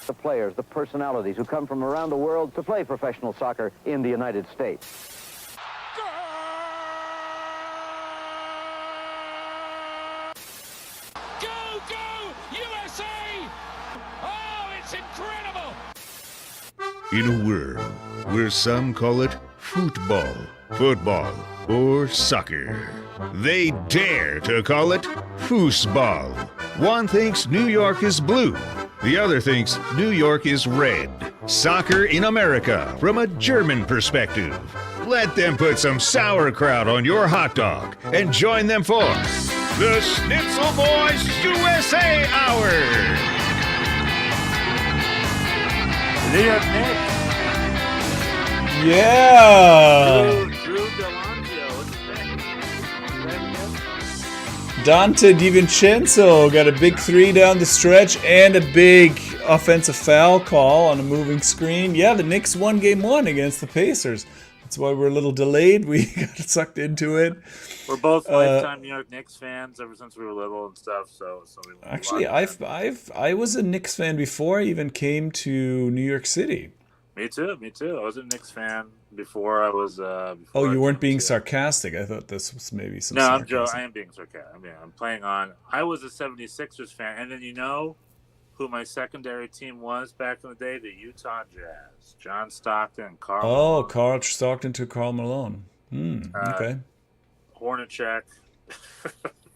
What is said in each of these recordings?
the players, the personalities who come from around the world to play professional soccer in the United States. Go, go, USA! Oh, it's incredible! In a world where some call it football, football, or soccer, they dare to call it foosball. One thinks New York is blue. The other thinks New York is red. Soccer in America from a German perspective. Let them put some sauerkraut on your hot dog and join them for the Schnitzel Boys USA Hour. New York Knicks. Yeah. Drew Deloncio. What's his name? Dante DiVincenzo got a big three down the stretch and a big offensive foul call on a moving screen. Yeah, the Knicks won game one against the Pacers. That's why we're a little delayed. We got sucked into it. We're both lifetime New York Knicks fans ever since we were little and stuff. So we Actually, I was a Knicks fan before I even came to New York City. Me too. I was a Knicks fan before I was. Oh, you weren't being sarcastic. I thought this was maybe some. No, sarcasm. I am being sarcastic. I'm playing on. I was a 76ers fan, and then you know who my secondary team was back in the day? The Utah Jazz. John Stockton and Karl. Oh, Malone. Carl Stockton to Karl Malone. Okay. Hornacek,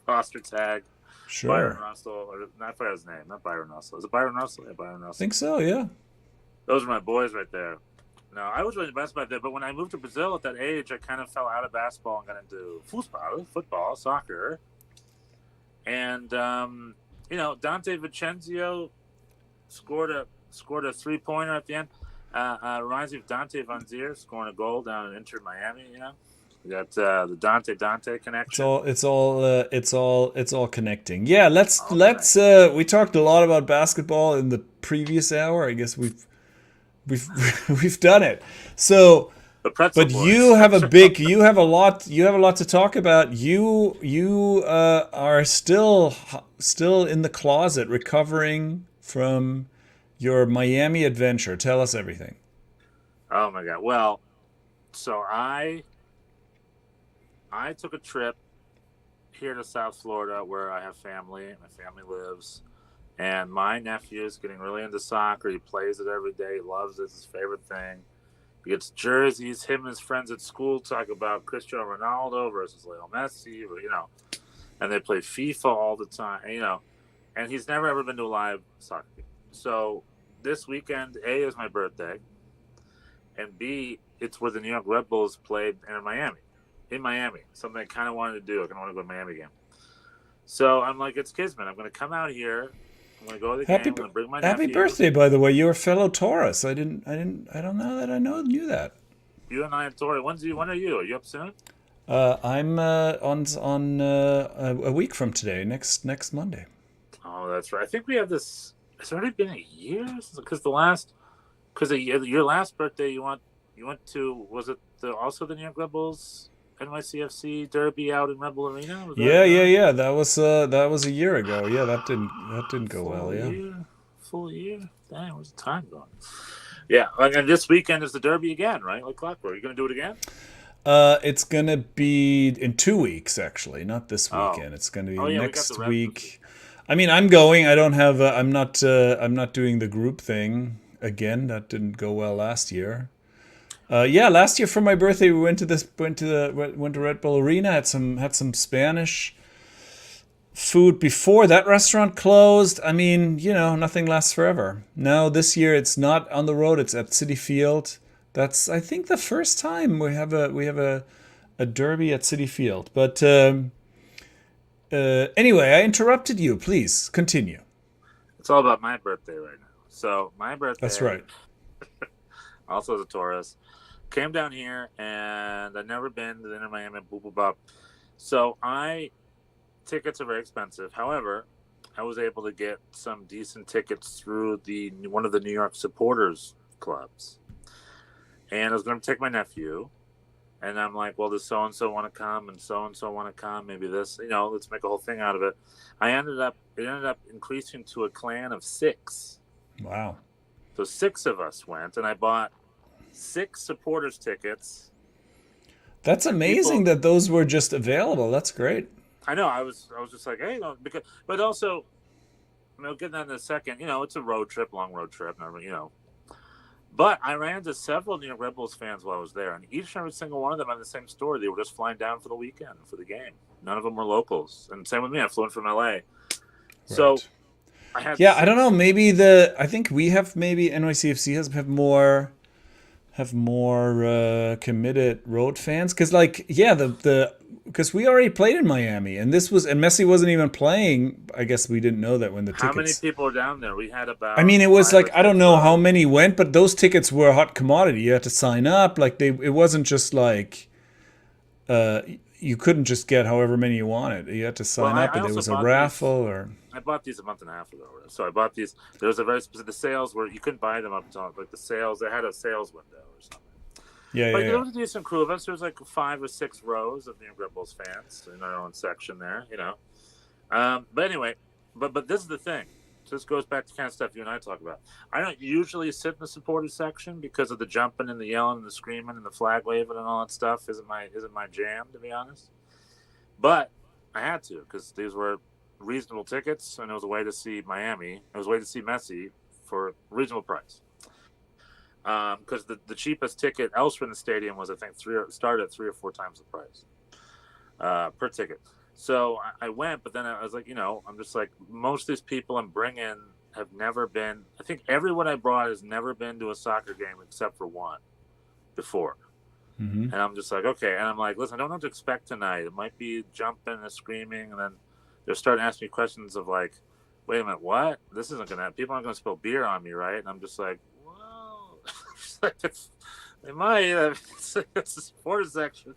Foster Tag, Sure. Byron Russell, or not forget his name, not Byron Russell. Is it Byron Russell? Yeah, Byron I Russell. think so, yeah. Those are my boys right there. No, I was really the best back there, but when I moved to Brazil at that age, I kind of fell out of basketball and got into football, soccer. And Dante Vincenzo scored a 3-pointer at the end. Reminds me of Dante Van Zier scoring a goal down in Inter Miami. We got the Dante connection. It's all connecting. Yeah, let's we talked a lot about basketball in the previous hour. I guess we've done it. So but you have a lot to talk about. You are still in the closet recovering from your Miami adventure. Tell us everything. Oh my God. Well, so I took a trip here to South Florida where I have family. My family lives. And my nephew is getting really into soccer. He plays it every day. He loves it. It's his favorite thing. He gets jerseys. Him and his friends at school talk about Cristiano Ronaldo versus Lionel Messi, and they play FIFA all the time, and he's never ever been to a live soccer game. So this weekend, A, is my birthday, and B, it's where the New York Red Bulls played in Miami. Something I kind of wanted to do. I kind of want to go to a Miami game. So I'm like, it's kismet. I'm going to come out here. I'm going to go to the game. I'm going to bring my nephew. Happy birthday, by the way. You're a fellow Taurus. I don't know that I knew that. You and I are Taurus. When are you? Are you up soon? I'm on a week from today, next Monday. Oh, that's right. I think we have this. It's already been a year because your last birthday you went to, was it also the New York Red Bulls NYCFC Derby out in Red Bull Arena? Yeah. That was a year ago. Yeah, that didn't go well. Yeah. Full year. Dang, where's the time going? Yeah, and this weekend is the Derby again, right? Like clockwork. Are you going to do it again? It's gonna be in 2 weeks, actually, not this weekend. It's gonna be next week. I mean, I'm going. I don't have. I'm not doing the group thing again. That didn't go well last year. Last year for my birthday, we went to Red Bull Arena. Had some Spanish food before that restaurant closed. I mean, nothing lasts forever. Now this year it's not on the road. It's at Citi Field. That's, I think, the first time we have a derby at Citi Field. But anyway, I interrupted you. Please continue. It's all about my birthday right now. So my birthday. That's right. Also as a Taurus, came down here and I'd never been to the Inter Miami. Boop boop bop. So tickets are very expensive. However, I was able to get some decent tickets through one of the New York supporters clubs. And I was going to take my nephew, and I'm like, well, does so-and-so want to come, and so-and-so want to come, maybe this, let's make a whole thing out of it. It ended up increasing to a clan of 6. Wow. So 6 of us went, and I bought 6 supporters tickets. That's amazing that those were just available. That's great. I know. I was just like, hey, because, but also, getting that in a second. It's a road trip, long road trip, But I ran into several New York Red Bulls fans while I was there, and each and every single one of them had the same story. They were just flying down for the weekend for the game. None of them were locals, and same with me. I flew in from LA. Right. So I had. Yeah, I don't know. Maybe I think we have maybe NYCFC have more committed road fans because because we already played in Miami and Messi wasn't even playing. I guess we didn't know that when the tickets. How many people were down there? We had about. I mean, it was like I don't know how many went, but those tickets were a hot commodity. You had to sign up. Like it wasn't just like, you couldn't just get however many you wanted. You had to sign up, and there was a raffle I bought these a month and a half ago. So I bought these. There was a very specific. The sales were you couldn't buy them up until like the sales. They had a sales window or something. But there was a decent crew of us. There was like 5 or 6 rows of New York Red Bulls fans in our own section there. But anyway, but this is the thing. So this goes back to kind of stuff you and I talk about. I don't usually sit in the supporters section because of the jumping and the yelling and the screaming and the flag waving and all that stuff. Isn't my jam, to be honest. But I had to because these were reasonable tickets, and it was a way to see Miami. It was a way to see Messi for a reasonable price. Because the cheapest ticket elsewhere in the stadium was, I think, started at 3 or 4 times the price per ticket. So I went, but then I was like, I'm just like, most of these people I'm bringing have never been. I think everyone I brought has never been to a soccer game except for one before. Mm-hmm. And I'm just like, okay. And I'm like, listen, I don't know what to expect tonight. It might be jumping and screaming, and then they're starting to ask me questions of like, wait a minute, what? This isn't gonna. People aren't gonna spill beer on me, right? And I'm just like, well, they might. It's a supporter section,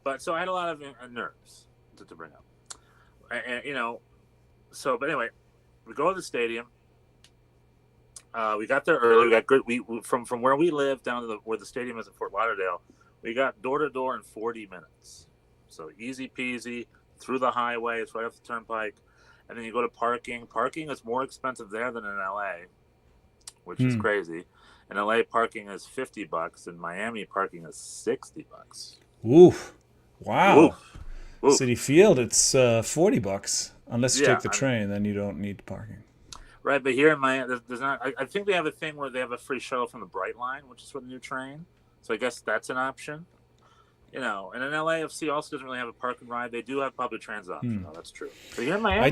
But so I had a lot of nerves to bring up, and So, but anyway, we go to the stadium. We got there early. We got good. We from where we live down to where the stadium is in Fort Lauderdale. We got door to door in 40 minutes. So easy peasy through the highway. It's right off the turnpike, and then you go to parking. Parking is more expensive there than in LA, which is crazy. In LA, parking is $50. In Miami, parking is $60. Oof! Wow. Oof. City Field, it's $40 unless you take the train. Then you don't need parking. Right, but here in Miami, there's not. I think they have a thing where they have a free shuttle from the Bright Line, which is for the new train. So I guess that's an option. And in LAFC also doesn't really have a park and ride. They do have public transit option. No, that's true. But here in Miami,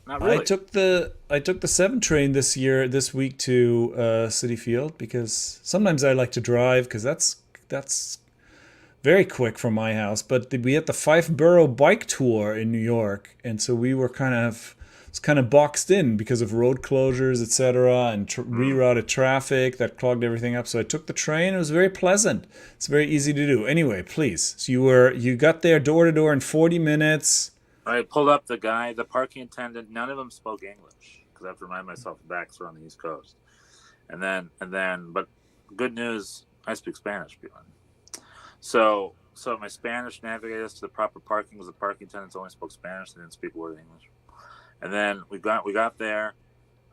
not really. I took the 7 train this week to City Field because sometimes I like to drive because that's very quick from my house. But we had the 5-borough bike tour in New York, and so we were kind of boxed in because of road closures, etc., and rerouted traffic that clogged everything up. So I took the train. It was very pleasant. It's very easy to do. Anyway, please. So you got there door to door in 40 minutes. I pulled up the parking attendant. None of them spoke English because I have to remind myself back we're on the East Coast. And then, but good news, I speak Spanish, Bjorn. So my Spanish navigated us to the proper parking because the parking attendants only spoke Spanish. They didn't speak a word of English. And then we got there,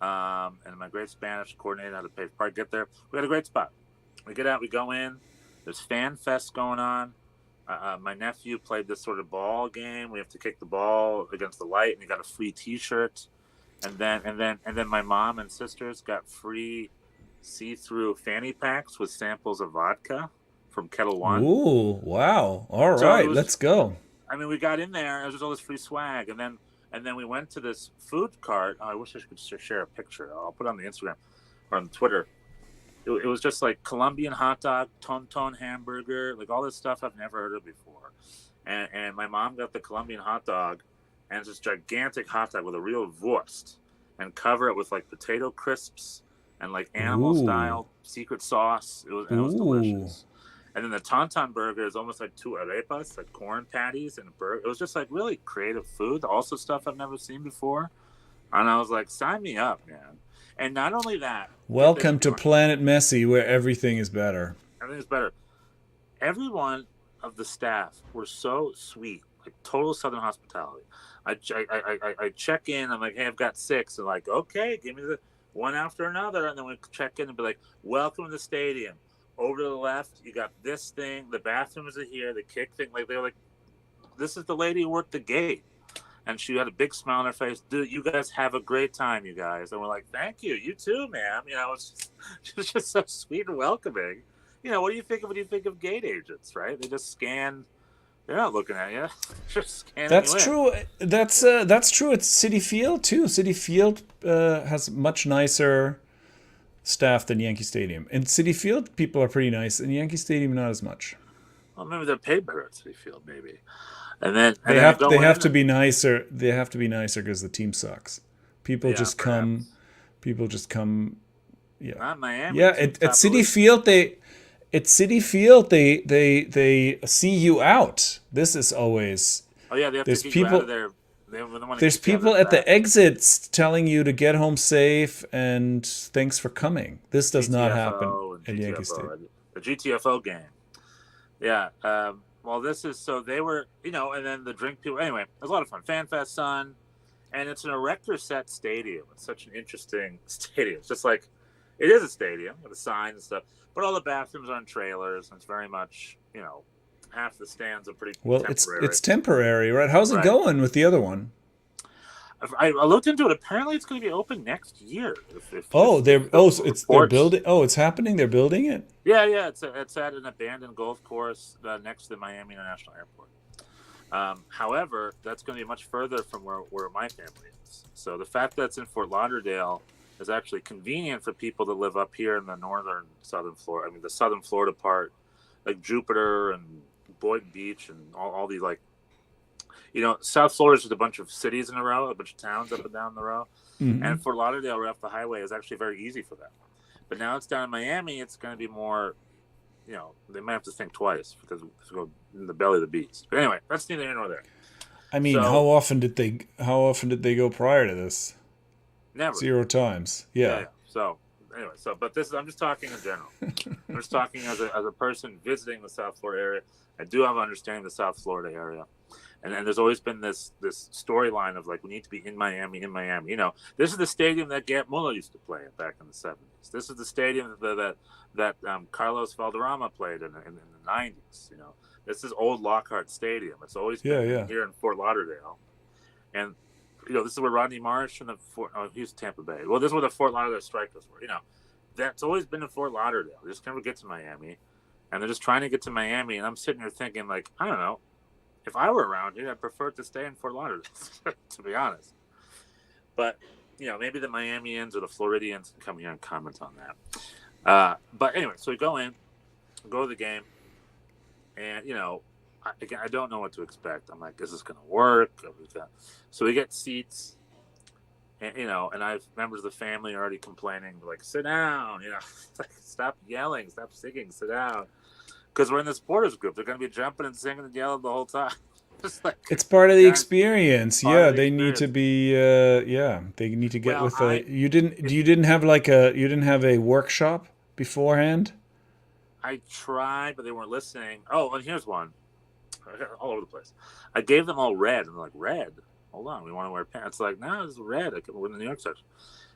and my great Spanish coordinator how to pay for park. Get there, we got a great spot. We get out, we go in. There's fan fest going on. My nephew played this sort of ball game. We have to kick the ball against the light, and he got a free T-shirt. And then my mom and sisters got free see-through fanny packs with samples of vodka from Kettle One. Ooh, wow! All right, let's go. I mean, we got in there. There was all this free swag, and then we went to this food cart. Oh, I wish I could share a picture. I'll put it on the Instagram or on Twitter. It was just like Colombian hot dog, ton hamburger, like all this stuff I've never heard of before. And my mom got the Colombian hot dog, and it's this gigantic hot dog with a real wurst, and cover it with like potato crisps and like animal-style secret sauce. It was delicious. And then the Tauntaun burger is almost like 2 arepas, like corn patties and a burger. It was just like really creative food. Also stuff I've never seen before. And I was like, sign me up, man. And not only that. Welcome to Planet Messi, where everything is better. Everything is better. Everyone of the staff were so sweet. like total Southern hospitality. I check in. I'm like, hey, I've got 6. And like, okay, give me the one after another. And then we check in and be like, welcome to the stadium. Over to the left, you got this thing. The bathrooms are here. The kick thing. Like, they were like, this is the lady who worked the gate. And she had a big smile on her face. Dude, you guys have a great time, you guys. And we're like, thank you. You too, ma'am. You know, she was just so sweet and welcoming. You know, what do you think of when you think of gate agents, right? They just scan. They're not looking at you. Just scanning That's you in. true. That's true. It's Citi Field too. Citi Field has much nicer staff than Yankee Stadium. In Citi Field, people are pretty nice. In Yankee Stadium, not as much. Well, maybe they're paid better at Citi Field, maybe. And then They have to be nicer. They have to be nicer because the team sucks. People just come. People just come. Yeah. Not Miami. Yeah. At Citi Field, they see you out. This is always. Oh yeah, they have there's to get people, you out of there. There's people at the exits telling you to get home safe and thanks for coming. This does not happen at Yankee Stadium. The GTFO game. Yeah. Well, this is so they were, you know, and then the drink people. Anyway, it was a lot of fun. Fan Fest, Sun, and it's an erector set stadium. It's such an interesting stadium. It's just like it is a stadium with a sign and stuff, but all the bathrooms are in trailers. And it's very much, you know, half the stands are pretty temporary. It's temporary, right? How's it going with the other one? I looked into it. Apparently, it's going to be open next year. They're building. Oh, it's happening. They're building it. Yeah. It's at an abandoned golf course next to the Miami International Airport. However, that's going to be much further from where my family is. So the fact that it's in Fort Lauderdale is actually convenient for people that live up here in the southern Florida. I mean, the southern Florida part, like Jupiter and Boynton Beach and all these, like, you know, South Florida is just a bunch of cities in a row, a bunch of towns up and down the row. Mm-hmm. And Fort Lauderdale, right off the highway, is actually very easy for them. But now it's down in Miami, it's going to be more, you know, they might have to think twice because it's going in the belly of the beast. But anyway, that's neither here nor there. I mean, how often did they go prior to this? Never. 0 times. Yeah. So anyway, but I'm just talking in general. I'm just talking as a person visiting the South Florida area. I do have an understanding of the South Florida area. And then there's always been this storyline of, like, we need to be in Miami. You know, this is the stadium that Gant Muller used to play at back in the 70s. This is the stadium that Carlos Valderrama played in the 90s. You know, this is old Lockhart Stadium. It's always been here in Fort Lauderdale. And, you know, this is where Rodney Marsh and he's Tampa Bay. Well, this is where the Fort Lauderdale Strikers were. You know, that's always been in Fort Lauderdale. They just never get to Miami. And they're just trying to get to Miami. And I'm sitting here thinking, like, I don't know. If I were around here, I'd prefer to stay in Fort Lauderdale, to be honest. But, you know, maybe the Miamians or the Floridians can come here and comment on that. But anyway, so we go to the game, and, you know, I don't know what to expect. I'm like, is this going to work? So we get seats, and, you know, and I have members of the family already complaining, like, sit down, you know, like, stop yelling, stop singing, sit down. Because we're in the supporters group. They're going to be jumping and singing and yelling the whole time. It's part of the experience. Yeah, they need to be. They need to get with a. You didn't have a workshop beforehand. I tried, but they weren't listening. Oh, and here's one. All over the place. I gave them all red, and they're like, red. Hold on, we want to wear pants. Like, no, this is red. We're in the New York section.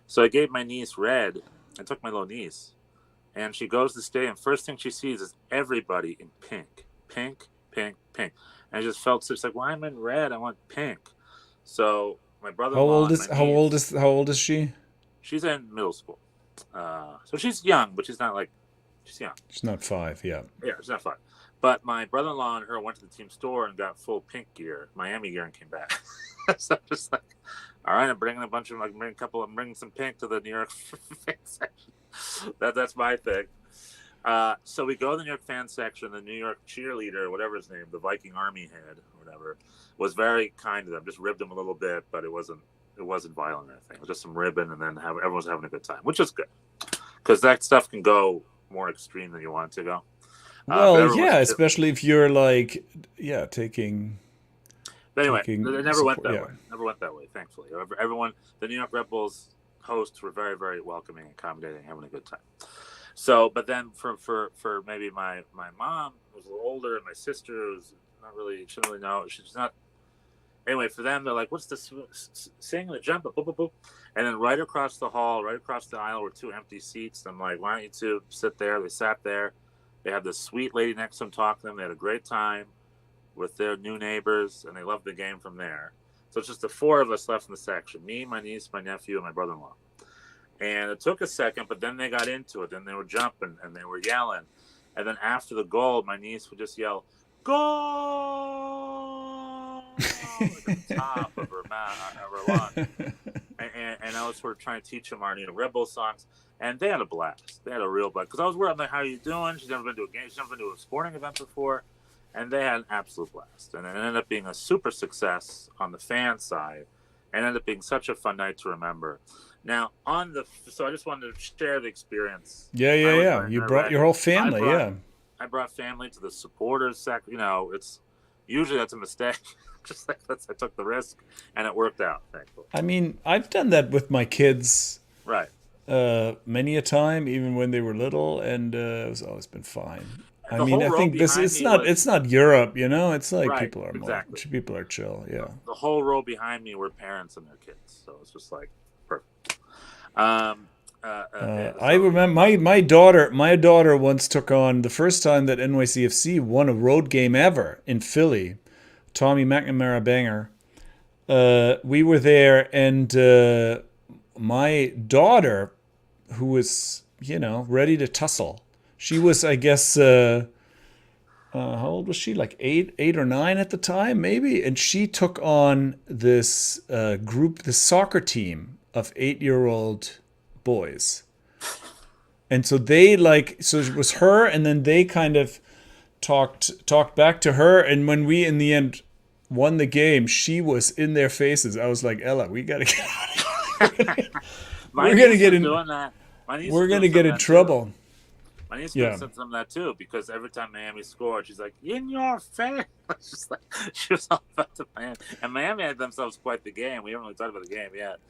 So I gave my niece red. I took my little niece. And she goes to the stadium. First thing she sees is everybody in pink. Pink, pink, pink. And I just felt so, it's like, why am I in red? I want pink. So my brother-in-law. How old is she? She's in middle school. So she's young, but she's not like, she's young. She's not 5, yeah. Yeah, she's not 5. But my brother-in-law and her went to the team store and got full pink gear, Miami gear, and came back. So I'm just like, all right, I'm bringing I'm bringing some pink to the New York fan section. That's my thing. So we go to the New York fan section. The New York cheerleader, whatever his name, the Viking Army head or whatever, was very kind to them. Just ribbed them a little bit, but it wasn't violent or anything. It was just some ribbon, and then everyone was having a good time, which is good because that stuff can go more extreme than you want it to go. Well, yeah, especially if you're like, taking. But anyway, it never went that way. Never went that way, thankfully. Everyone, the New York Red Bulls hosts were very, very welcoming, accommodating, having a good time. So, but then for maybe my mom was a little older, and my sister was not really. Shouldn't really know. She's not. Anyway, for them, they're like, "What's this? Sing the jump, boop, boop, boop." And then right across the hall, right across the aisle, were 2 empty seats. I'm like, "Why don't you two sit there?" They sat there. They had this sweet lady next to them talking to them. They had a great time with their new neighbors, and they loved the game from there. So it's just the 4 of us left in the section: me, my niece, my nephew, and my brother-in-law. And it took a second, but then they got into it. Then they were jumping and they were yelling. And then after the goal, my niece would just yell, "Goal!" at the top of her lungs. And I was sort of trying to teach them our Red Bull songs. And they had a blast. They had a real blast. Because I was worried, I'm like, "How are you doing?" She's never been to a game. She's never been to a sporting event before. And they had an absolute blast. And it ended up being a super success on the fan side. And ended up being such a fun night to remember. Now, so I just wanted to share the experience. Yeah. You brought your whole family, I brought family to the supporters section. It's usually that's a mistake. Just like I took the risk, and it worked out, thankfully. I mean, I've done that with my kids. Right. Many a time, even when they were little, and it's always been fine. I think it's not Europe, It's like right, people are people are chill, yeah. The whole row behind me were parents and their kids, so it's just like perfect. I remember my daughter once took on the first time that NYCFC won a road game ever in Philly. Tommy McNamara banger. We were there, and my daughter, who was ready to tussle, she was, I guess, how old was she? Like 8 or 9 at the time, maybe. And she took on this this soccer team of 8-year-old boys. And so so it was her, and then they kind of talked back to her. And when we, in the end, won the game, she was in their faces. I was like, "Ella, we got to get out of here. We're going to get in trouble." My niece said some of that too, because every time Miami scored, she's like, "In your face!" Just like she was all about to Miami, and Miami had themselves quite the game. We haven't really talked about the game yet.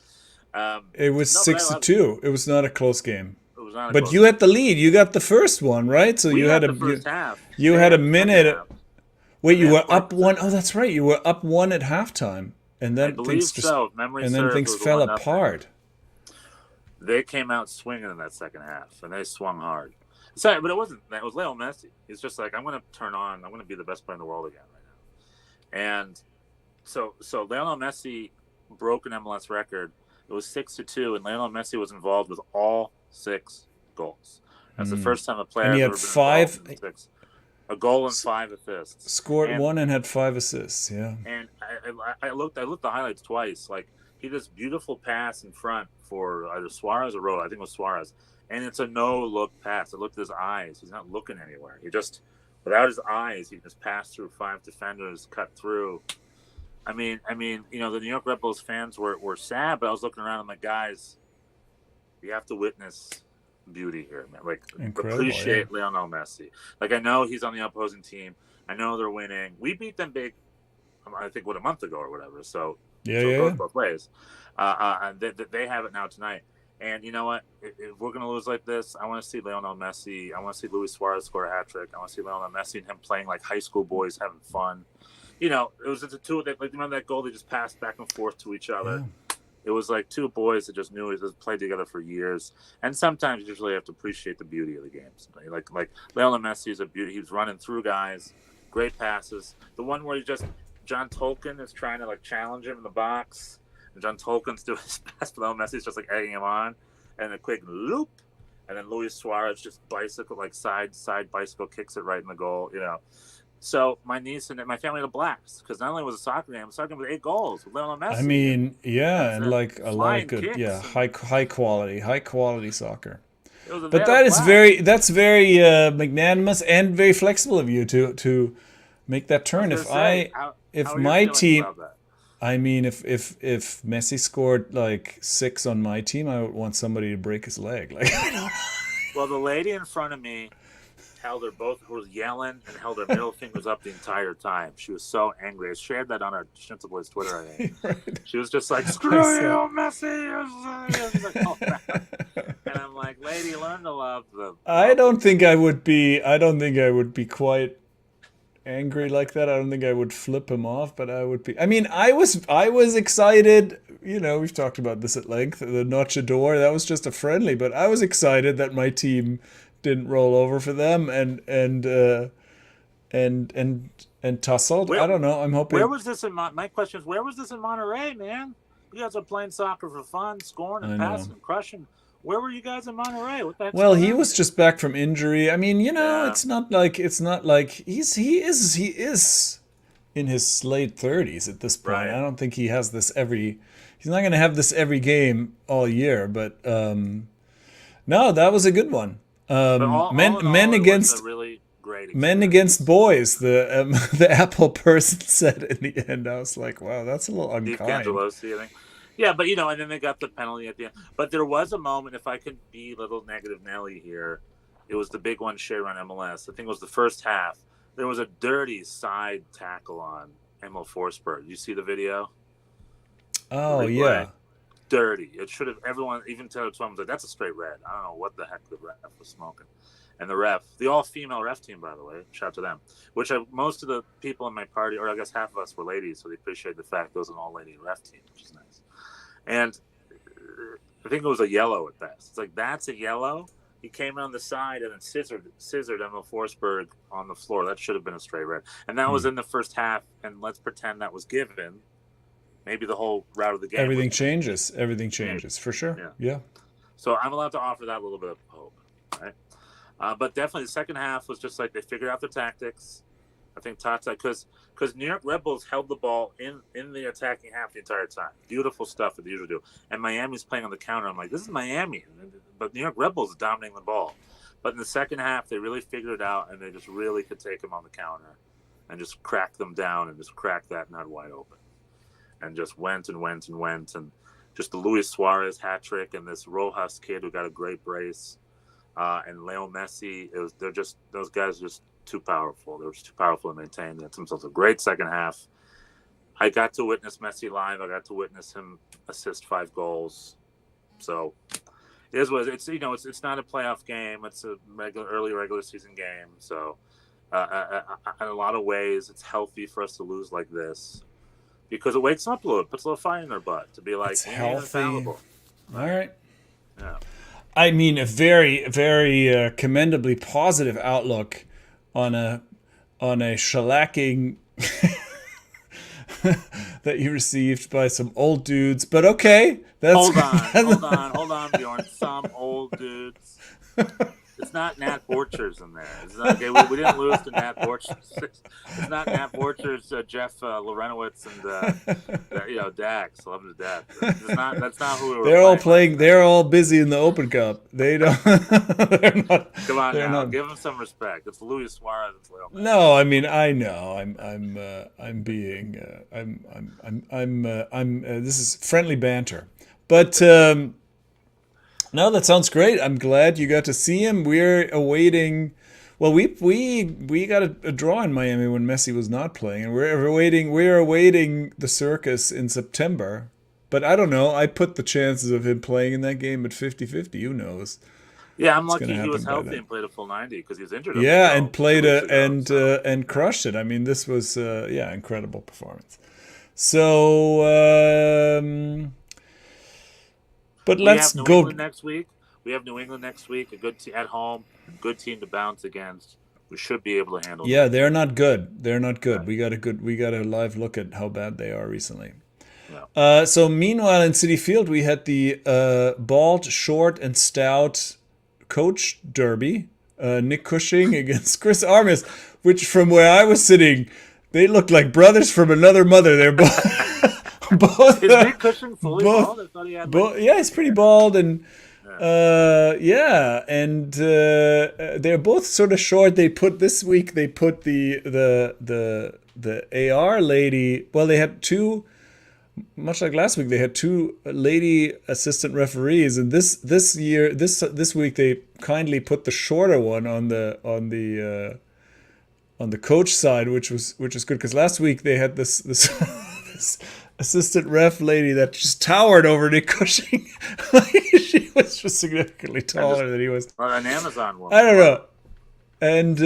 It was 6-2. It was not a close game. It was not. But you had the lead. You got the first one, right? So you had the first half. You had a minute. Wait, you were up 1. Oh, that's right. You were up 1 at halftime, and then things fell apart. They came out swinging in that second half, and they swung hard. Sorry, but it wasn't that. It was Lionel Messi. He's just like, "I'm going to turn on. I'm going to be the best player in the world again right now." And so Lionel Messi broke an MLS record. It was 6-2, and Lionel Messi was involved with all 6 goals. That's the first time a player and he had 5. A goal and 5 assists. Scored 1 and had 5 assists. Yeah. And I looked the highlights twice. Like, he did this beautiful pass in front for either Suarez or Roda. I think it was Suarez. And it's a no-look pass. It looked at his eyes. He's not looking anywhere. He just, without his eyes, he just passed through 5 defenders, cut through. I mean, the New York Red Bulls fans were sad, but I was looking around. I'm like, guys, you have to witness beauty here, man. Like, appreciate Lionel Messi. Like, I know he's on the opposing team. I know they're winning. We beat them big, I think, a month ago or whatever. So it goes both ways. And they have it now tonight. And you know what? If we're going to lose like this, I want to see Lionel Messi. I want to see Luis Suarez score a hat trick. I want to see Lionel Messi and him playing like high school boys, having fun. It was just the two. Like, remember that goal? They just passed back and forth to each other. Yeah. It was like 2 boys that just knew they played together for years. And sometimes you just really have to appreciate the beauty of the games. Like Lionel Messi is a beauty. He was running through guys, great passes. The one where John Tolkien is trying to challenge him in the box. And John Tolkien's doing his best, but Lionel Messi's just egging him on. And a quick loop. And then Luis Suarez just side bicycle kicks it right in the goal, So my niece and my family had a blast because not only was it a soccer game, with 8 goals with Lionel Messi. I mean, yeah, and a lot of good, high quality soccer. But that's very magnanimous and very flexible of you to make that turn. If my team, I mean, if Messi scored 6 on my team, I would want somebody to break his leg. Well, the lady in front of me was yelling and held her middle fingers up the entire time. She was so angry. I shared that on our Schnitzel Boys Twitter, I think. Right. She was just like, "Screw you, Messi!" And I'm like, "Lady, learn to love them." I don't think I would be quite angry like that. I don't think I would flip him off, but I would be. I mean, I was excited. You know, we've talked about this at length. The Nochador, that was just a friendly, but I was excited that my team didn't roll over for them and tussled. I don't know. I'm hoping. Where was this in my question is, where was this in Monterey, man? You guys are playing soccer for fun, scoring and passing, and crushing. Where were you guys in Monterey? What the heck? Well, he was just back from injury. I mean, you know, it's not like he is in his late 30s at this point. Right. I don't think he has this he's not going to have this every game all year, but no, that was a good one. Men against really great men against boys. The Apple person said in the end. I was like, wow, that's a little unkind. Cangelosi, I think. Yeah, but, you know, and then they got the penalty at the end. But there was a moment, if I could be a little negative Nelly here, it was the big one share on MLS. I think it was the first half. There was a dirty side tackle on Emil Forsberg. You see the video? Oh, yeah. Dirty. It should have, everyone, even Taylor Twum was like, that's a straight red. I don't know what the heck the ref was smoking. And the all-female ref team, by the way, shout out to them, which most of the people in my party, or I guess half of us were ladies, so they appreciate the fact there was an all-lady ref team, which is nice. And I think it was a yellow at best. It's like, that's a yellow. He came on the side and then scissored Emil Forsberg on the floor. That should have been a straight red. And that was in the first half. And let's pretend that was given. Maybe the whole route of the game. Everything changes. Everything changes, for sure. Yeah. So I'm allowed to offer that little bit of hope. Right? But definitely the second half was just like they figured out their tactics. I think Tata, because New York Red Bulls held the ball in the attacking half the entire time. Beautiful stuff that they usually do. And Miami's playing on the counter. I'm like, this is Miami. But New York Red Bulls is dominating the ball. But in the second half, they really figured it out, and they just really could take them on the counter and just crack them down and just crack that nut wide open. And just went. And just the Luis Suarez hat trick and this Rojas kid who got a great brace. And Leo Messi, those guys just too powerful. They were just too powerful to maintain. They had themselves a great second half. I got to witness Messi live. I got to witness him assist 5 goals. So it is what it's. You know, it's not a playoff game. It's a early regular season game. So in a lot of ways, it's healthy for us to lose like this because it wakes them up a little, puts a little fire in their butt to be like, it's healthy. All right. Yeah. I mean, a very, very commendably positive outlook on a shellacking that you received by some old dudes. But okay, hold on, Bjorn. Some old dudes. It's not Nat Borchers in there. It's not, okay, we didn't lose to Nat Borchers. It's not Nat Borchers, Jeff Lorenowitz, and Dax. Love him to death. That's not who we were. They're all playing. They're all busy in the Open Cup. They don't. They're not. Come on now, give them some respect. It's Luis Suarez. It's Leo Messi. No, I mean I know. This is friendly banter, but. No, that sounds great. I'm glad you got to see him. We're awaiting. Well, we got a draw in Miami when Messi was not playing, and we're awaiting the circus in September. But I don't know. I put the chances of him playing in that game at 50-50. Who knows? Yeah, I'm lucky he was healthy and played a full 90 because he was injured. Yeah, and played and crushed it. I mean, this was incredible performance. So. But let's go next week. We have New England next week. A good team at home. Good team to bounce against. We should be able to handle. Yeah, they're not good. Right. We got a live look at how bad they are recently. Yeah. So meanwhile, in Citi Field, we had the bald, short, and stout coach derby. Nick Cushing against Chris Armas, which from where I was sitting, they looked like brothers from another mother. They're both. Is Nick Cushing fully bald? I thought he had. Yeah, he's pretty bald, and and they're both sort of short. They put the AR lady. Well, they had two. Much like last week, they had 2 lady assistant referees, and this week they kindly put the shorter one on the coach side, which is good because last week they had this this assistant ref lady that just towered over Nick Cushing. She was just significantly taller than he was. Or an Amazon woman. I don't know. And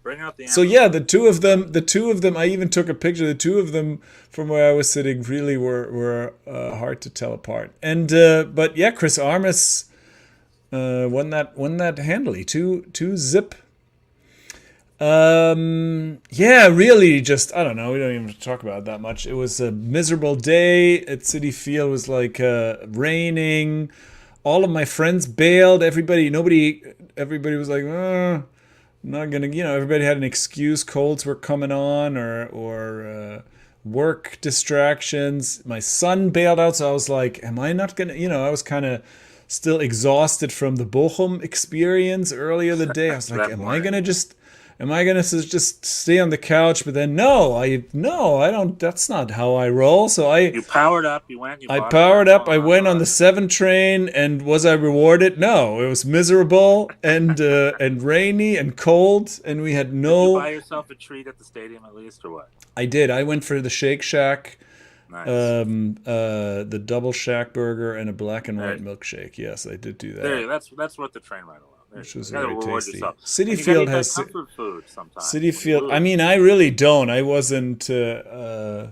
Bring out the So yeah, the two of them. I even took a picture. The two of them from where I was sitting really were hard to tell apart. And but yeah, Chris Armas won that handily. Two zip. Yeah, really. Just I don't know. We don't even talk about it that much. It was a miserable day at Citi Field. It was like raining. All of my friends bailed. Everybody was like, not gonna, everybody had an excuse. Colds were coming on, or work distractions. My son bailed out, so I was like, am I not gonna, I was kind of still exhausted from the Bochum experience earlier the day. I was like, am I gonna just stay on the couch? But then no, I don't. That's not how I roll. So you powered up. I powered up. I went on the 7 train, and was I rewarded? No, it was miserable and rainy and cold, and we had no. Did you buy yourself a treat at the stadium at least, or what? I did. I went for the Shake Shack. Nice. The double Shack burger and a black and white milkshake. Yes, I did do that. There, that's worth the train ride alone. Which was very tasty. Citi Field has comfort food sometimes. Citi Field. I mean, I really don't. I wasn't. I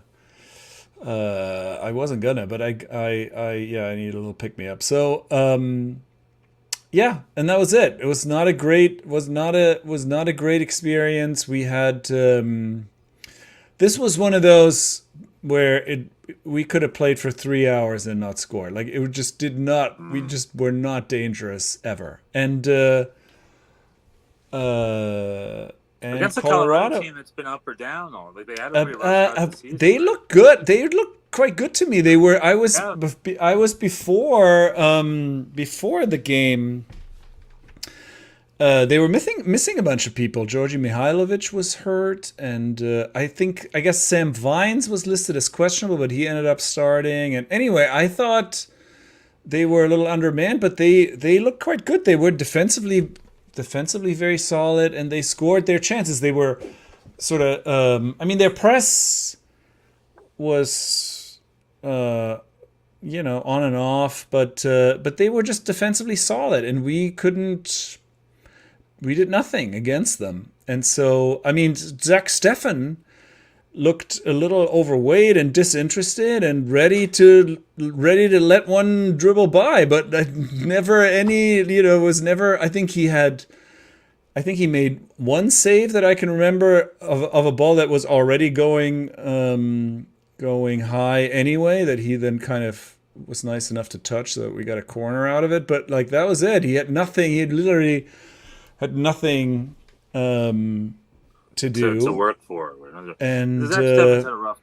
wasn't gonna, but I need a little pick me up. So, yeah, and that was it. It was not a great experience. We had. This was one of those where we could have played for 3 hours and not scored. Like it just did not. We just were not dangerous ever. And against the Colorado team that's been up or down, though, like they had a pretty rough start to the season. They look good. They look quite good to me. They were. I was before the game. They were missing a bunch of people. Georgi Mihailovic was hurt, and I guess Sam Vines was listed as questionable, but he ended up starting. And anyway, I thought they were a little undermanned, but they looked quite good. They were defensively very solid, and they scored their chances. They were sort of. I mean, their press was. On and off, but they were just defensively solid, and we did nothing against them. And so, I mean, Zach Steffen looked a little overweight and disinterested and ready to let one dribble by, but never any, was never. I think he made one save that I can remember of a ball that was already going high anyway, that he then kind of was nice enough to touch so that we got a corner out of it. But like that was it. He had nothing. He had literally had nothing to do to work for. And Zach Steffen's had a rough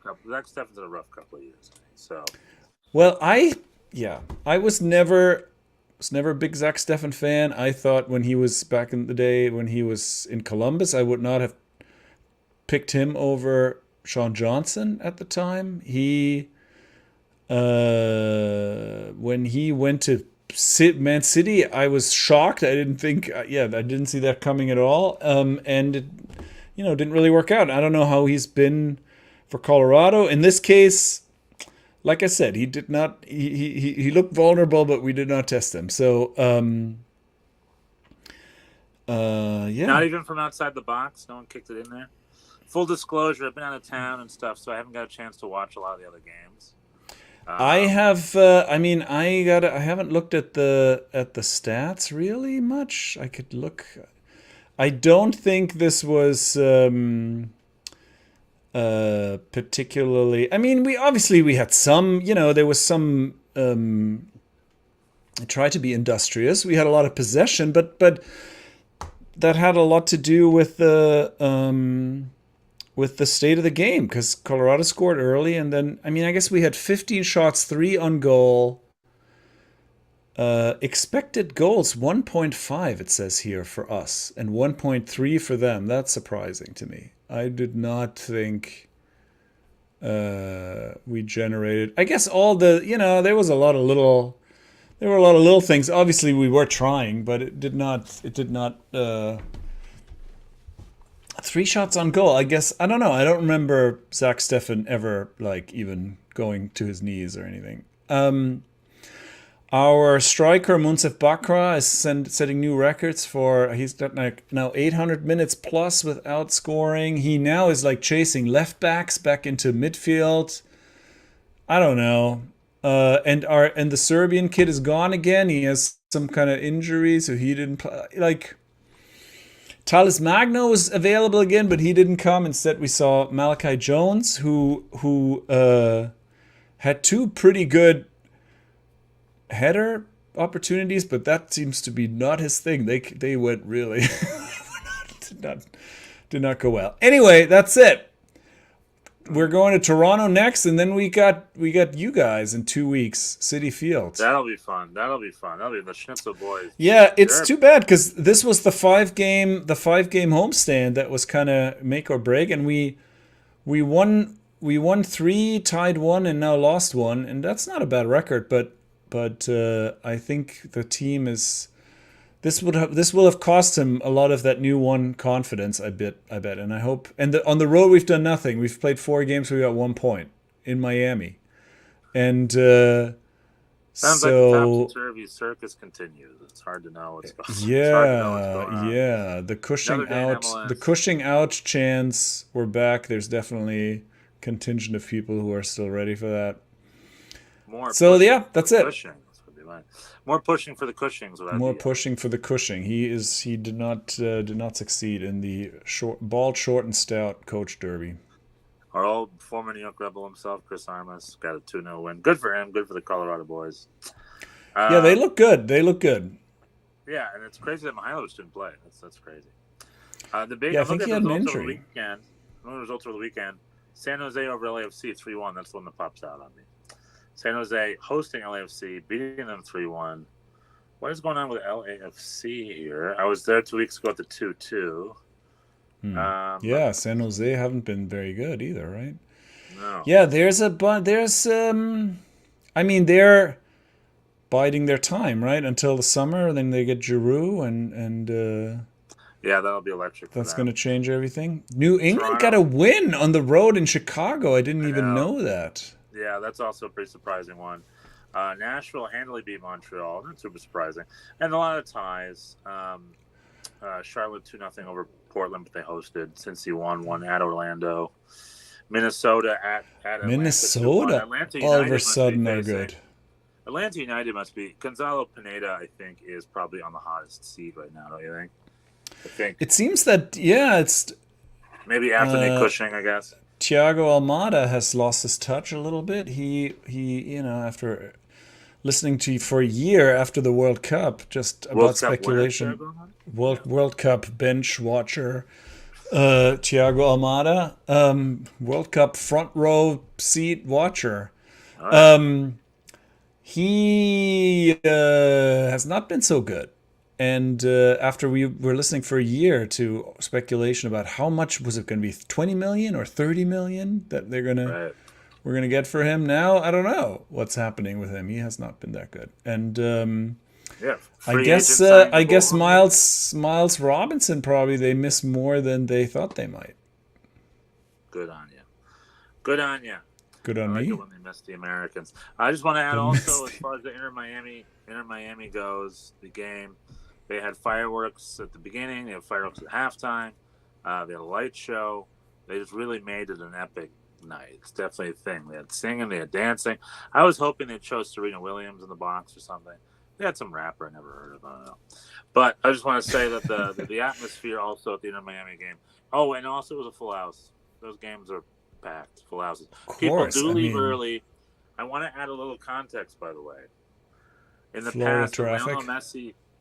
couple of years. So, well, I was never a big Zach Steffen fan. I thought when he was back in the day when he was in Columbus, I would not have picked him over Sean Johnson at the time. He when he went to Man City, I was shocked. I didn't think, I didn't see that coming at all. And it, didn't really work out. I don't know how he's been for Colorado. In this case, like I said, he did not. He looked vulnerable, but we did not test him. So, yeah. Not even from outside the box. No one kicked it in there. Full disclosure, I've been out of town and stuff, so I haven't got a chance to watch a lot of the other games. I have. I haven't looked at the stats really much. I could look. I don't think this was particularly. I mean, we had some. There was some. I tried to be industrious. We had a lot of possession, but that had a lot to do with the state of the game, because Colorado scored early, and then, I guess we had 15 shots, 3 on goal. Expected goals, 1.5, it says here, for us, and 1.3 for them. That's surprising to me. I did not think we generated... I guess all the, there was a lot of little... There were a lot of little things. Obviously, we were trying, but it did not... 3 shots on goal. I guess, I don't know. I don't remember Zach Steffen ever, even going to his knees or anything. Our striker Munsef Bakra is setting new records for. He's got like now 800 minutes plus without scoring. He now is like chasing left backs back into midfield. I don't know. And the Serbian kid is gone again. He has some kind of injury, so he didn't play. Like Talis Magno was available again, but he didn't come. Instead, we saw Malachi Jones, who had two pretty good header opportunities, but that seems to be not his thing. They went really did not go well. Anyway, that's it. We're going to Toronto next, and then we got you guys in 2 weeks, Citi Field. That'll be fun. That'll be the Schnitzel boys. Yeah, it's too bad because this was the five game homestand that was kind of make or break, and we won 3, tied 1, and now lost 1, and that's not a bad record. But I think the team is. This will have cost him a lot of that new one confidence. I bet, and I hope. And on the road, we've done nothing. We've played 4 games. We got 1 point in Miami, and sounds like the topsy-turvy circus continues. It's hard to know what's going on. Yeah. The Cushing out chants. We're back. There's definitely contingent of people who are still ready for that. That's it. Cushing. More pushing for the Cushings. More pushing for the Cushing. He did not succeed in the bald, short, and stout coach derby. Our old former New York Rebel himself, Chris Armas, got a 2-0 win. Good for him. Good for the Colorado boys. Yeah, they look good. Yeah, and it's crazy that Mihailovic didn't play. That's crazy. I think he had an injury. The results over the weekend. San Jose over LAFC 3-1. That's the one that pops out on me. San Jose hosting LAFC, beating them 3-1. What is going on with LAFC here? I was there 2 weeks ago at the 2-2. San Jose haven't been very good either, right? No. Yeah, they're biding their time, right, until the summer. Then they get Giroux, and yeah, that'll be electric. That's going to change everything. New England got a win on the road in Chicago. I didn't even know that. Yeah, that's also a pretty surprising one. Nashville handily beat Montreal. Not super surprising. And a lot of ties. Charlotte 2-0 over Portland, but they hosted. Cincy 1-1 at Orlando. Minnesota at Atlanta. Minnesota all of a sudden are good. Atlanta United must be. Gonzalo Pineda, I think, is probably on the hottest seat right now, don't you think? I think. It seems that, it's... Maybe after Nick Cushing, I guess. Thiago Almada has lost his touch a little bit. He after listening to you for a year after the World Cup, just about speculation. World Cup bench watcher, Thiago Almada, World Cup front row seat watcher. Right. He has not been so good. And after we were listening for a year to speculation about how much was it going to be, 20 million or 30 million that we're gonna get for him. Now I don't know what's happening with him. He has not been that good. And I guess Miles Robinson probably they miss more than they thought they might. Good on you. Good on you. Good on me. Me. When they miss the Americans. I just want to add also as far as the Inter Miami goes, the game. They had fireworks at the beginning. They had fireworks at halftime. They had a light show. They just really made it an epic night. It's definitely a thing. They had singing. They had dancing. I was hoping they'd show Serena Williams in the box or something. They had some rapper I never heard of. I don't know. But I just want to say that the atmosphere also at the Inter Miami game. Oh, and also it was a full house. Those games are packed, full houses. People do leave early. I want to add a little context, by the way. In the past,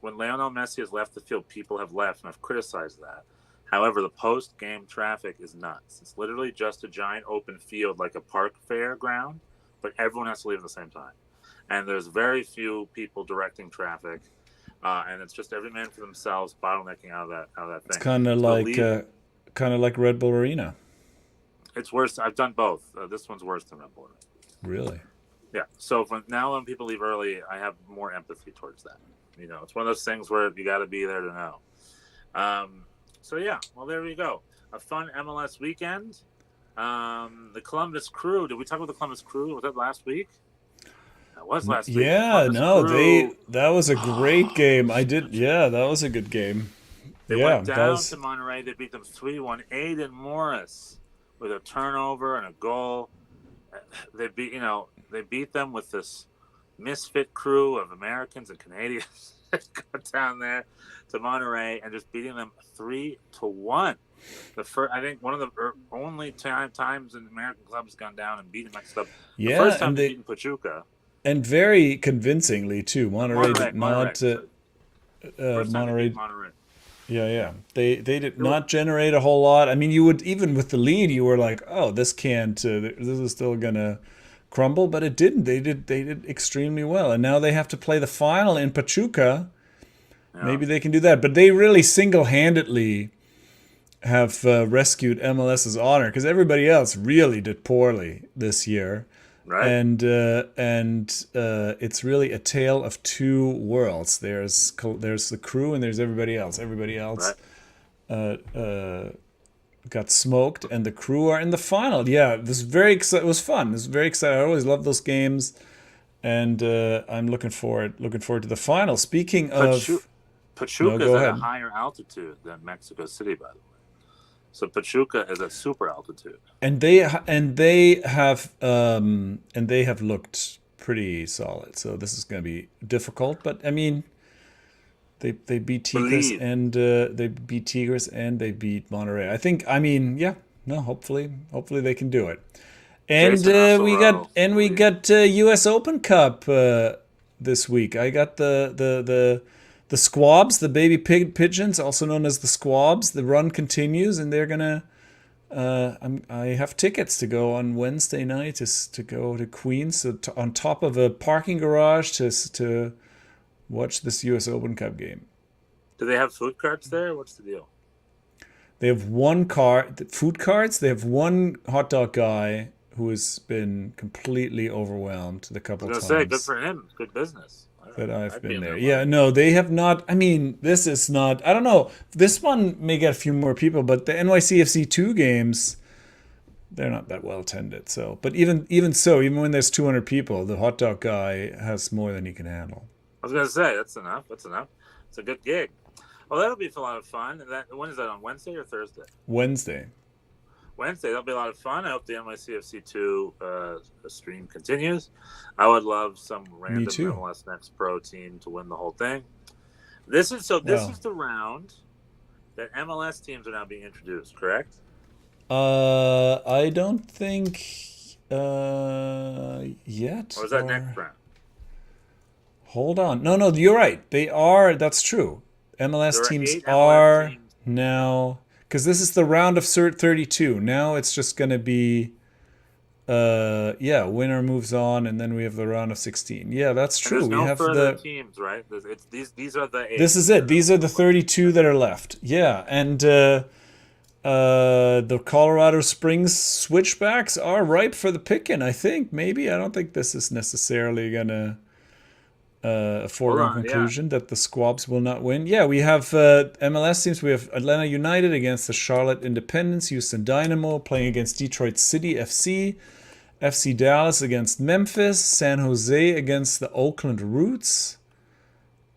when Lionel Messi has left the field, people have left, and I've criticized that. However, the post-game traffic is nuts. It's literally just a giant open field like a park fair ground, but everyone has to leave at the same time. And there's very few people directing traffic, and it's just every man for themselves, bottlenecking out of that thing. It's kind of like Red Bull Arena. It's worse. I've done both. This one's worse than Red Bull Arena. Really? Yeah. So when people leave early, I have more empathy towards that. You know, it's one of those things where you got to be there to know. So yeah, well there we go. A fun MLS weekend. The Columbus Crew. Did we talk about the Columbus Crew? Was that last week? That was last week. Yeah, no, that was a great game. That was a good game. They Yeah, went down to Monterey. They beat them 3-1. Aiden Morris with a turnover and a goal. They beat them with this misfit crew of Americans and Canadians that got down there to Monterey and just beating them 3-1. I think one of the only times an American club has gone down and beaten Mexico. The first time they beat Pachuca. And very convincingly too. Monterey did not. Monterey. Yeah. They did not generate a whole lot. I mean, you would, even with the lead, you were like, oh, this can't. This is still gonna crumble, but it didn't. They did extremely well, and now they have to play the final in Pachuca. Yeah. Maybe they can do that, but they really single-handedly have rescued MLS's honor, because everybody else really did poorly this year. Right. And it's really a tale of two worlds. There's the crew and there's everybody else. Everybody else got smoked, and the crew are in the final. Yeah, it was it was fun. It was very exciting. I always love those games, and I'm looking forward to the final. Speaking of Pachuca is at a higher altitude than Mexico City, by the way. So Pachuca is at super altitude, and they have looked pretty solid. So this is going to be difficult, but I mean, they beat Tigres and they beat Monterrey. I think. I mean, yeah. No, hopefully they can do it. And we got U.S. Open Cup this week. I got the squabs, the baby pigeons, also known as the squabs. The run continues, and they're gonna. I have tickets to go on Wednesday night to go to Queens, on top of a parking garage to watch this U.S. Open Cup game. Do they have food carts there? What's the deal? They have food carts. They have one hot dog guy who has been completely overwhelmed the couple times. I was going to say, good for him. Good business. That I've been there. Yeah, no, they have not. I mean, this is not. I don't know. This one may get a few more people, but the NYCFC 2 games, they're not that well attended. So, but even so, even when there's 200 people, the hot dog guy has more than he can handle. I was going to say, that's enough. That's enough. It's a good gig. Well, that'll be a lot of fun. When is that, on Wednesday or Thursday? Wednesday. That'll be a lot of fun. I hope the NYCFC 2 stream continues. I would love some random MLS Next Pro team to win the whole thing. This is the round that MLS teams are now being introduced, correct? I don't think yet. Or is that next round? Hold on. No, you're right. They are. That's true. MLS teams are now. Because this is the round of 32. Now it's just going to be, winner moves on, and then we have the round of 16. Yeah, that's true. We have further teams, right? These are the 8. This is it. These are the 32 that are left. Yeah, and the Colorado Springs Switchbacks are ripe for the picking, I think. Maybe. I don't think this is necessarily going to... a foregone conclusion that the Squabs will not win. Yeah, we have MLS teams. We have Atlanta United against the Charlotte Independence, Houston Dynamo playing against Detroit City FC, FC Dallas against Memphis, San Jose against the Oakland Roots,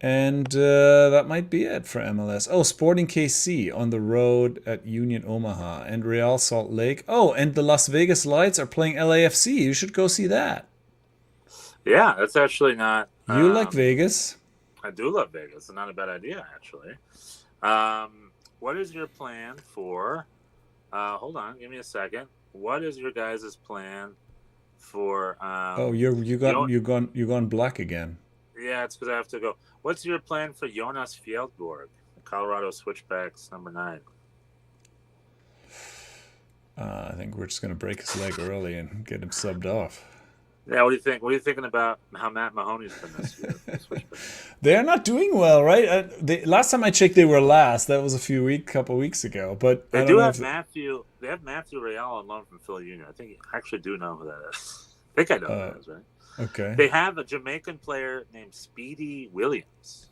and that might be it for MLS. Oh, Sporting KC on the road at Union Omaha, and Real Salt Lake. Oh, and the Las Vegas Lights are playing LAFC. You should go see that. Yeah, that's actually not... You like Vegas? I do love Vegas. It's not a bad idea, actually. What is your plan for... hold on, give me a second. What is your guys' plan for... you gone black again. Yeah, it's because I have to go. What's your plan for Jonas Fjellborg, the Colorado Switchbacks number 9? I think we're just going to break his leg early and get him subbed off. Yeah, what do you think? What are you thinking about how Matt Mahoney's been this year? They're not doing well, right? Last time I checked, they were last. That was a couple weeks ago. But they do have Matthew. They have Matthew Real on loan from Philly Union. I actually do know who that is. I think I know who that is, right? Okay. They have a Jamaican player named Speedy Williams,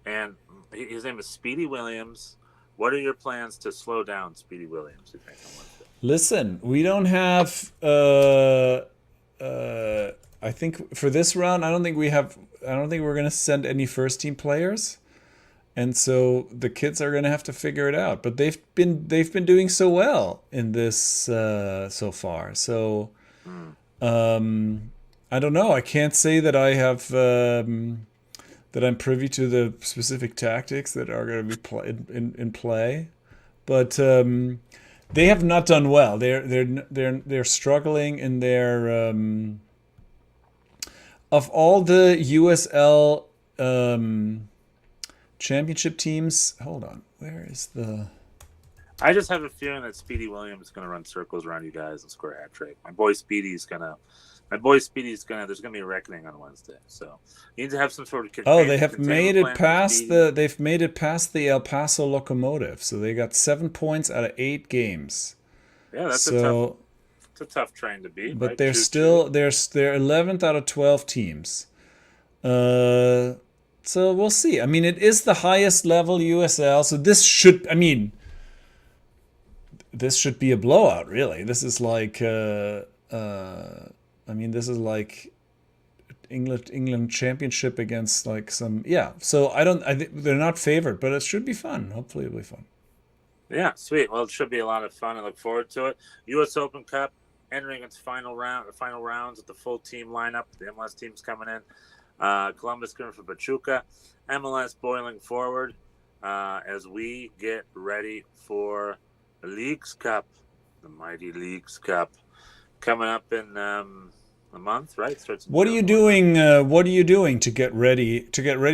and his name is Speedy Williams. What are your plans to slow down Speedy Williams, you think, on Wednesday? Listen, we don't have. I think for this round, I don't think we're gonna send any first team players, and so the kids are gonna have to figure it out. But they've been doing so well in this so far. So I don't know. I can't say that I have that I'm privy to the specific tactics that are going to be in play, but they have not done well. They're struggling in their of all the USL championship teams. Hold on, where is the? I just have a feeling that Speedy Williams is going to run circles around you guys and score a hat trick. My boy Speedy's gonna. There's gonna be a reckoning on Wednesday. So you need to have some sort of. They have made it past They've made it past the El Paso Locomotive. So they got 7 points out of 8 games. Yeah, that's a tough train to beat. But right? they're they're 11th out of 12 teams. So we'll see. I mean, it is the highest level USL. So this should be a blowout. Really, this is like. This is like England championship against like some So I think they're not favored, but it should be fun. Hopefully it'll be fun. Yeah, sweet. Well, it should be a lot of fun. I look forward to it. U.S. Open Cup entering its final rounds with the full team lineup. The MLS team's coming in. Columbus going for Pachuca. MLS boiling forward as we get ready for the Leagues Cup, the mighty Leagues Cup, coming up in a month, right? What are you doing? What are you doing to get ready?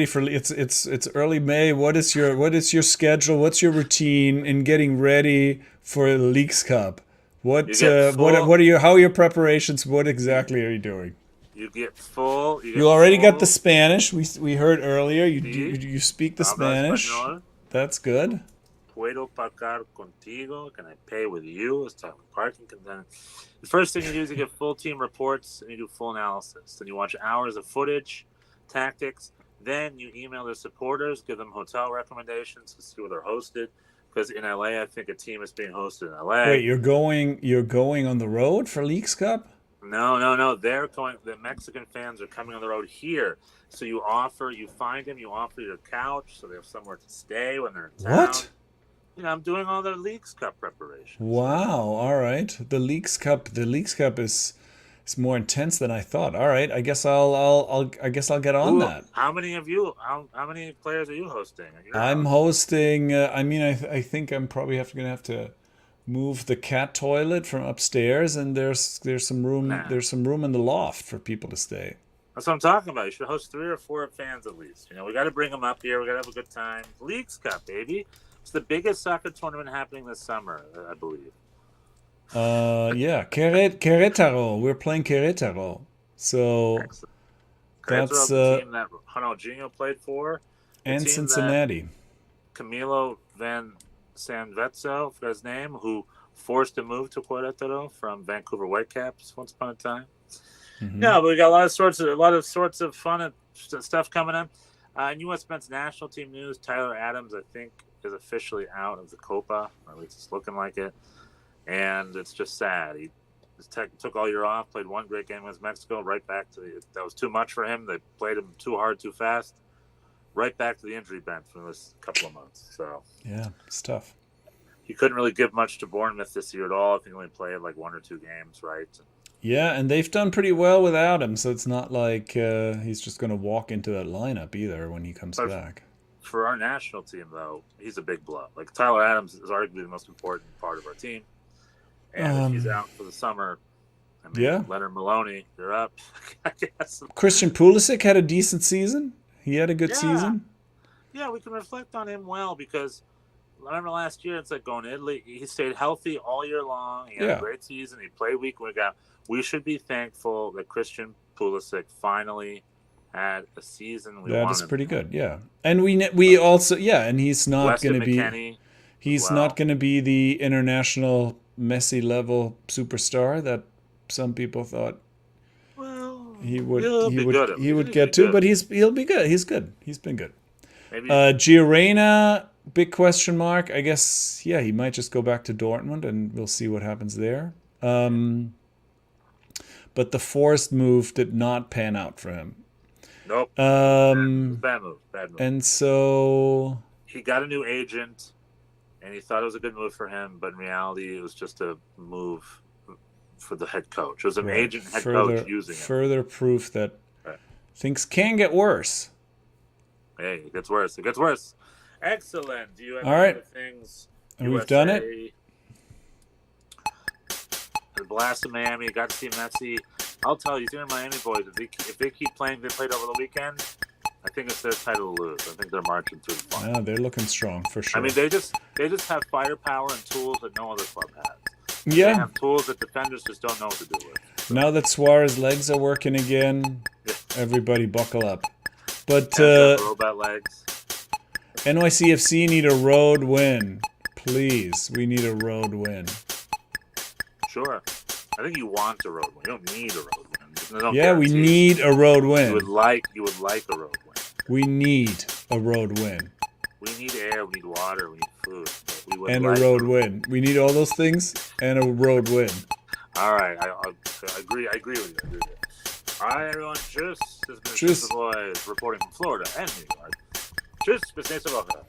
For it's early May. What is your schedule? What's your routine in getting ready for the Leagues Cup? How are your preparations? What exactly are you doing? You get full. You already got the Spanish. We heard earlier. You speak the Spanish. Español. That's good. Puedo pagar contigo? Can I pay with you? Let's talk parking. The first thing you do is you get full team reports and you do full analysis. Then you watch hours of footage, tactics. Then you email their supporters, give them hotel recommendations to see where they're hosted. Because in LA, I think a team is being hosted in LA. Wait, you're going on the road for Leagues Cup? No. They're going. The Mexican fans are coming on the road here. So you find them, you offer your couch, so they have somewhere to stay when they're in town. What? I'm doing all their Leagues Cup preparations. Wow! All right, the Leagues Cup is more intense than I thought. All right, I guess I'll get on that. How many of you? How many players are you hosting? I'm hosting. I think I'm probably gonna have to move the cat toilet from upstairs, and there's some room. There's some room in the loft for people to stay. That's what I'm talking about. You should host 3 or 4 fans at least. We got to bring them up here. We got to have a good time. Leagues Cup, baby. It's the biggest soccer tournament happening this summer, I believe. Yeah, Querétaro. We're playing Querétaro. So excellent. That's the team that Ronaldinho played for. And Cincinnati. Camilo Van Sanvetso, for his name, who forced to move to Querétaro from Vancouver Whitecaps once upon a time. Mm-hmm. No, but we got a lot of sorts of fun stuff coming up. In U.S. men's national team news, Tyler Adams, I think, is officially out of the Copa, or at least it's looking like it. And it's just sad. He took all year off, played one great game against Mexico, right back to that was too much for him. They played him too hard, too fast. Right back to the injury bench for this couple of months. So yeah, it's tough. He couldn't really give much to Bournemouth this year at all. I think he only played like 1 or 2 games, right? Yeah, and they've done pretty well without him, so it's not like he's just going to walk into that lineup either when he comes back. For our national team, though, he's a big blow. Like, Tyler Adams is arguably the most important part of our team. And if he's out for the summer, Leonard Maloney, you're up, I guess. Christian Pulisic had a decent season. He had a good season. Yeah, we can reflect on him well because remember last year, it's like going to Italy. He stayed healthy all year long. He had a great season. He played week. We should be thankful that Christian Pulisic finally had a season. That is pretty good, yeah. And we also, and he's not going to be. He's not going to be the international Messi level superstar that some people thought. Well, he would get to, but he'll be good. He's good. He's been good. Maybe. Giorena, big question mark. I guess he might just go back to Dortmund, and we'll see what happens there. But but the forced move did not pan out for him. Nope. Bad move. Bad move. And so he got a new agent, and he thought it was a good move for him, but in reality, it was just a move for the head coach. It was an agent and head coach using it. Further proof that things can get worse. Hey, it gets worse. It gets worse. Excellent. Do you have any other things? And we've done it. The blast of Miami. Got to see Messi. I'll tell you, these Miami boys, if they keep playing, they played over the weekend, I think it's their title to lose. I think they're marching through the final. Yeah, they're looking strong for sure. I mean, they just have firepower and tools that no other club has. Yeah. They have tools that defenders just don't know what to do with. So. Now that Suarez's legs are working again, everybody buckle up. But robot legs. NYCFC need a road win. Please, we need a road win. Sure. I think you want a road win. You don't need a road win. Yeah, we need a road win. You would like a road win. We need a road win. We need air, we need water, we need food. And a road win. We need all those things and a road win. All right, I agree with you. All right, everyone. Tschüss. This has been the Boys reporting from Florida and New York. Tschüss. Bis nächste Woche.